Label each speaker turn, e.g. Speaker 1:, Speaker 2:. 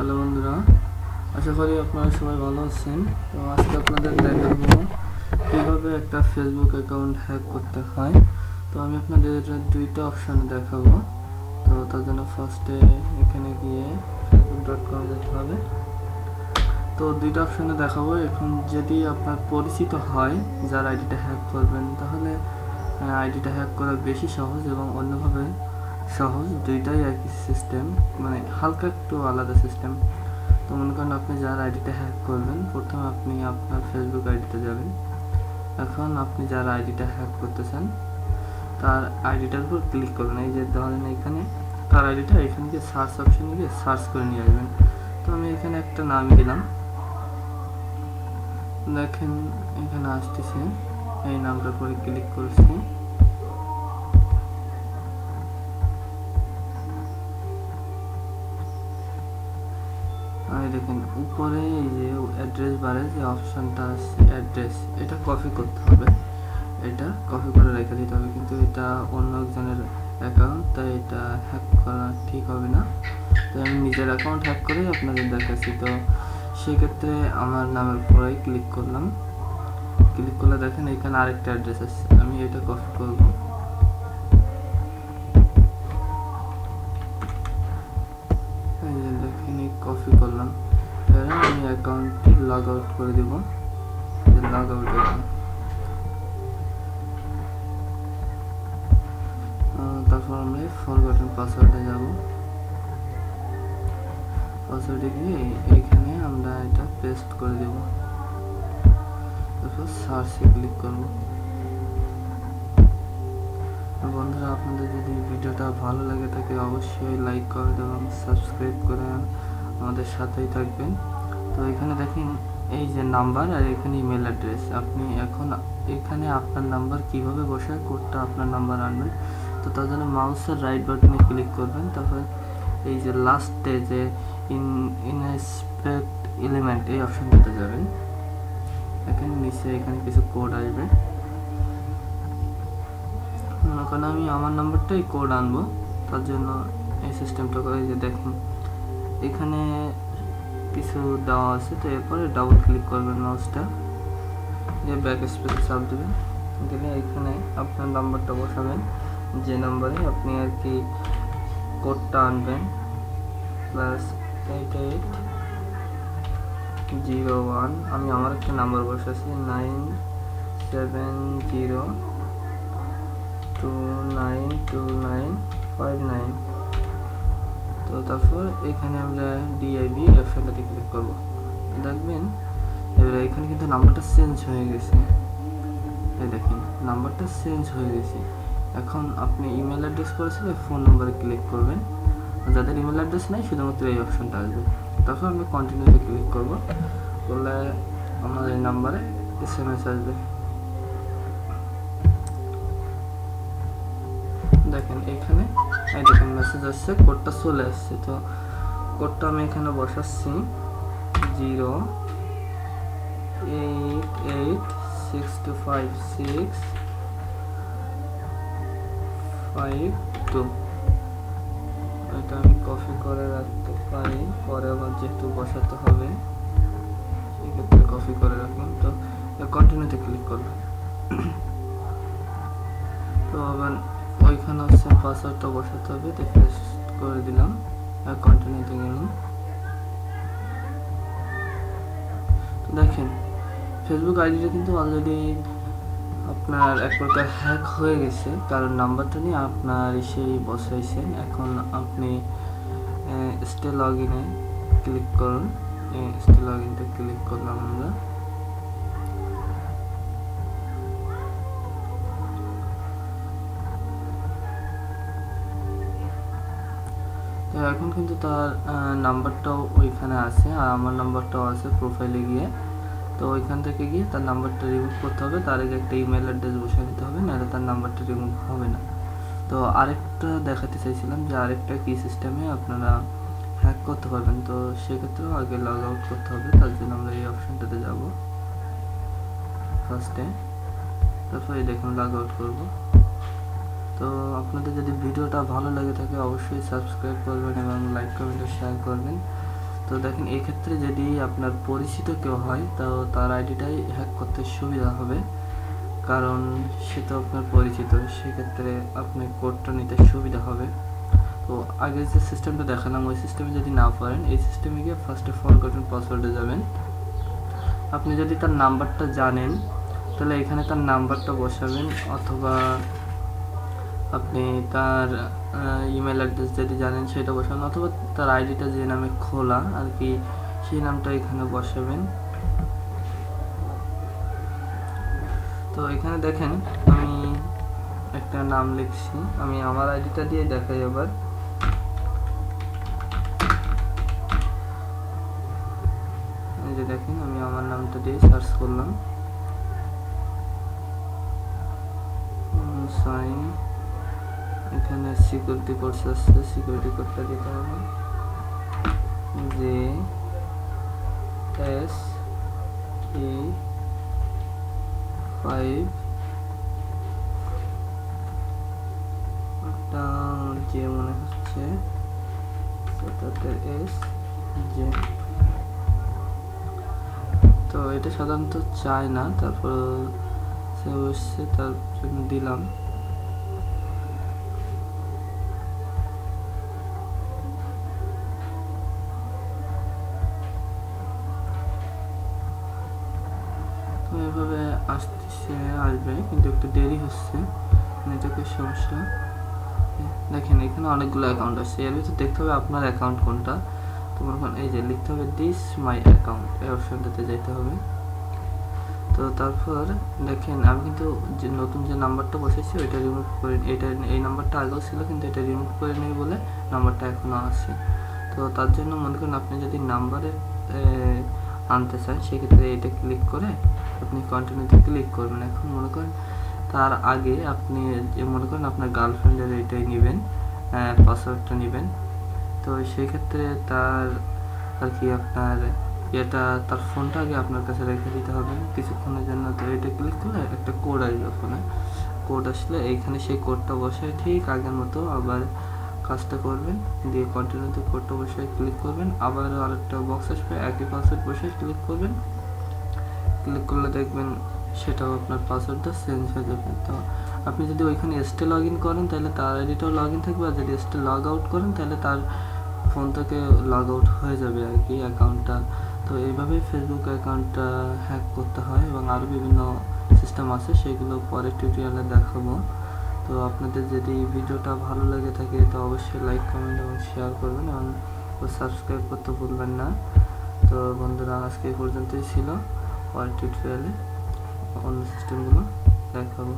Speaker 1: Hello বন্ধুরা, আশা করি আপনারা সবাই ভালো আছেন। তো আজকে আপনাদের দেখাবো কীভাবে একটা ফেসবুক অ্যাকাউন্ট হ্যাক করতে হয়। তো আমি আপনাদের দুইটা অপশান দেখাবো। তো তার জন্য ফার্স্টে এখানে গিয়ে facebook.com যেতে হবে। তো দুইটা অপশানে দেখাবো। এখন যদি আপনার পরিচিত হয় যার আইডিটা হ্যাক করবেন, তাহলে আইডিটা হ্যাক করা বেশি সহজ এবং অন্যভাবে সহজ। দুইটাই একই সিস্টেম, মানে হালকা একটু আলাদা সিস্টেম। তো মনে করেন আপনি যার আইডিটা হ্যাক করবেন, প্রথমে আপনি আপনার ফেসবুক আইডিতে যাবেন। এখন আপনি যার আইডিটা হ্যাক করতে চান তার আইডিটার উপর ক্লিক করবেন। এই যে ধরেন এখানে তার আইডিটা, এখানে গিয়ে সার্চ অপশানে গিয়ে সার্চ করে নিয়ে আসবেন। তো আমি এখানে একটা নাম দিলাম, দেখেন এখানে আসতেছে, এই নামটার পরে ক্লিক করছি। দেখেন উপরে এই যে অ্যাড্রেস বারে যে অপশানটা আছে অ্যাড্রেস, এটা কপি করতে হবে, এটা কপি করে রেখে দিতে হবে। কিন্তু এটা অন্য একজনের অ্যাকাউন্ট, তাই এটা হ্যাক করা ঠিক হবে না। তো আমি নিজের অ্যাকাউন্ট হ্যাক করেই আপনাদের দেখাচ্ছি। তো সেক্ষেত্রে আমার নামের উপরেই ক্লিক করলাম। ক্লিক করলে দেখেন এখানে আরেকটা অ্যাড্রেস আছে, আমি এটা কপি করব। এই যে দেখেন কপি করলাম। এবার আমি অ্যাকাউন্টটি লগ আউট করে দেব। লগ আউট, তারপর আমরা ফরগটেন পাসওয়ার্ডে যাব। পাসওয়ার্ডে গিয়ে এইখানে আমরা এটা পেস্ট করে দেব। তারপর সার্চে ক্লিক করব। বন্ধুরা, আপনাদের যদি ভিডিওটা ভালো লাগে থাকে অবশ্যই লাইক করবেন এবং সাবস্ক্রাইব করে আমাদের সাথেই থাকবেন। তো এখানে দেখেন এই যে নাম্বার আর এখানে ইমেল অ্যাড্রেস। আপনি এখন এখানে আপনার নাম্বার কিভাবে বসায় কোডটা আপনার নাম্বার আনবেন। তো তার জন্য মাউসের রাইট বাটনে ক্লিক করবেন। তারপর এই যে লাস্টে যে ইনস্পেক্ট এলিমেন্ট, এই অপশনটাতে যাবেন। এখানে নিচে এখানে কিছু কোড আসবে। মনে করেন আমি আমার নাম্বারটাই কোড আনবো, তার জন্য এই সিস্টেমটা করে। যে দেখুন এখানে কিছু দেওয়া আছে। তো এরপরে ডাবল ক্লিক করবেন মাউসটা, যে ব্যাক স্পেসে চাপ দেবেন, দিলে এখানে আপনার নাম্বারটা বসাবেন, যে নাম্বারে আপনি আর কি কোডটা আনবেন। +8801, আমি আমার একটা নাম্বার বসাচ্ছি 97029295 তো তারপর এখানে আমরা DIBFL-তে ক্লিক করবো। দেখবেন এবার এখানে কিন্তু নাম্বারটা চেঞ্জ হয়ে গেছে। এই দেখেন নাম্বারটা চেঞ্জ হয়ে গেছে। এখন আপনি ইমেল অ্যাড্রেস করেছিলেন, ফোন নাম্বারে ক্লিক করবেন। যাদের ইমেল অ্যাড্রেস নেই শুধুমাত্র এই অপশনটা আসবে। তারপর আমি কন্টিনিউতে ক্লিক করব, করলে আমার এই নাম্বারে SMS আসবে। দেখেন এখানে এই দেখেন মেসেজ আসছে, কোডটা চলে আসছে। তো কোডটা আমি এখানে বসাচ্ছি 088625652। এটা আমি কপি করে রাখতে পারি, পরে আবার যেহেতু বসাতে হবে সেক্ষেত্রে কপি করে রাখুন। তো কন্টিনিউতে ক্লিক করবেন। তো আবার ওইখানে হচ্ছে পাসওয়ার্ডটা বসাতে হবে, তো পেস্ট করে দিলাম আর কন্টিনিউতে গেলাম। তো দেখেন ফেসবুক আইডিটা কিন্তু অলরেডি আপনার এক প্রকার হ্যাক হয়ে গেছে, কারণ নাম্বারটা নিয়ে আপনার সেই বসাইছেন। এখন আপনি স্টে লগ ইনে ক্লিক করুন। স্টে লগ ইনটা ক্লিক করলাম আমরা। তো এখন কিন্তু তার নাম্বারটাও ওইখানে আছে আর আমার নাম্বারটাও আছে প্রোফাইলে গিয়ে। তো ওইখান থেকে গিয়ে তার নাম্বারটা রিমুভ করতে হবে, তার আগে একটা ইমেল অ্যাড্রেস বসিয়ে দিতে হবে, নাহলে তার নাম্বারটা রিমুভ হবে না। তো আরেকটা দেখাতে চাইছিলাম যে আরেকটা কি সিস্টেমে আপনারা হ্যাক করতে পারবেন। তো সেক্ষেত্রেও আগে লগ আউট করতে হবে, তার জন্য আমরা এই অপশনটাতে যাব ফার্স্টে। তারপর এই দেখুন লগ আউট করবো। তো আপনাদের যদি ভিডিওটা ভালো লাগে থাকে অবশ্যই সাবস্ক্রাইব করবেন এবং লাইক কমেন্ট শেয়ার করবেন। তো তো দেখেন এই ক্ষেত্রে যদি আপনার পরিচিত কেউ হয় তো তার আইডিটাই হ্যাক করতে সুবিধা হবে, কারণ সে তো আপনার পরিচিত, সেক্ষেত্রে আপনি কোডটা নিতে সুবিধা হবে। তো আগে যে সিস্টেমটা দেখালাম ওই সিস্টেমে যদি না পারেন, এই সিস্টেমে গিয়ে ফার্স্টে ফরগটন পাসওয়ার্ডে যাবেন। আপনি যদি তার নাম্বারটা জানেন তাহলে এখানে তার নাম্বারটা বসাবেন, অথবা আপনি তার ইমেল অ্যাড্রেস যদি জানেন সেটা বসাবেন, অথবা তার আইডিটা যে নামে খোলা আর কি সেই নামটা এখানে বসাবেন। তো এখানে দেখেন আমি একটা নাম লিখছি, আমি আমার আইডিটা দিয়ে দেখাই আবার। এই যে দেখেন আমি আমার নামটা দিয়ে সার্চ করলাম, সাইন, এখানে সিকিউরিটি কোড আসছে, সিকিউরিটি কোডটা দিতে হবে JSE5 যে মনে হচ্ছে SJ। তো এটা সাধারণত চায় না, তারপর সে বসছে তার জন্য দিলাম। তো এভাবে আসবে কিন্তু একটু দেরি হচ্ছে, নেটওয়ার্কের সমস্যা। দেখেন এখানে অনেকগুলো অ্যাকাউন্ট আছে, এর ভিতরে দেখতে হবে আপনার অ্যাকাউন্ট কোনটা। তো মনে করেন এই যে লিখতে হবে দিস মাই অ্যাকাউন্ট, এই অপশনটাতে যেতে হবে। তো তারপর দেখেন আমি কিন্তু যে নতুন যে নাম্বারটা বসেছি ওইটা রিমুভ করে, এটা এই নাম্বারটা আগেও ছিল কিন্তু এটা রিমুভ করে নেই বলে নাম্বারটা এখনও আছে। তো তার জন্য মনে করেন আপনি যদি নাম্বারে আনতে চান সেক্ষেত্রে এটা ক্লিক করে আপনি কন্টিনিউতে ক্লিক করবেন। এখন মনে করেন তার আগে আপনি যে মনে করেন আপনার গার্লফ্রেন্ডের এটাই নেবেন, পাসওয়ার্ডটা নেবেন। তো সেই ক্ষেত্রে তার আর কি আপনার এটা তার ফোনটা আগে আপনার কাছে রেখে দিতে হবে কিছুক্ষণের জন্য। তো এটা ক্লিক করলে একটা কোড আসবে ফোনে, কোড আসলে এইখানে সেই কোডটা বসে ঠিক আগের মতো আবার কাজটা করবেন, দিয়ে কন্টিনিউতে কোডটা বসে ক্লিক করবেন, আবার আরেকটা বক্স আসবে একই পাসওয়ার্ড বসে ক্লিক করবেন। ক্লিক করলে দেখবেন সেটাও আপনার পাসওয়ার্ডটা চেঞ্জ হয়ে যাবে। তো আপনি যদি ওইখানে স্টে লগ ইন করেন তাহলে তার আইডিটাও লগ ইন থাকবে, আর যদি স্টে লগ আউট করেন তাহলে তার ফোন থেকে লগ আউট হয়ে যাবে আর কি অ্যাকাউন্টটা। তো এইভাবেই ফেসবুক অ্যাকাউন্টটা হ্যাক করতে হয়, এবং আরও বিভিন্ন সিস্টেম আছে সেগুলো পরের টিউটোরিয়ালে দেখাবো। তো আপনাদের যদি ভিডিওটা ভালো লেগে থাকে তো অবশ্যই লাইক, কমেন্ট এবং শেয়ার করবেন, এবং সাবস্ক্রাইব করতে ভুলবেন না। তো বন্ধুরা আজকে এই পর্যন্তই ছিল, পরের টিউটোরিয়ালে অন্য সিস্টেমগুলো দেখাবো।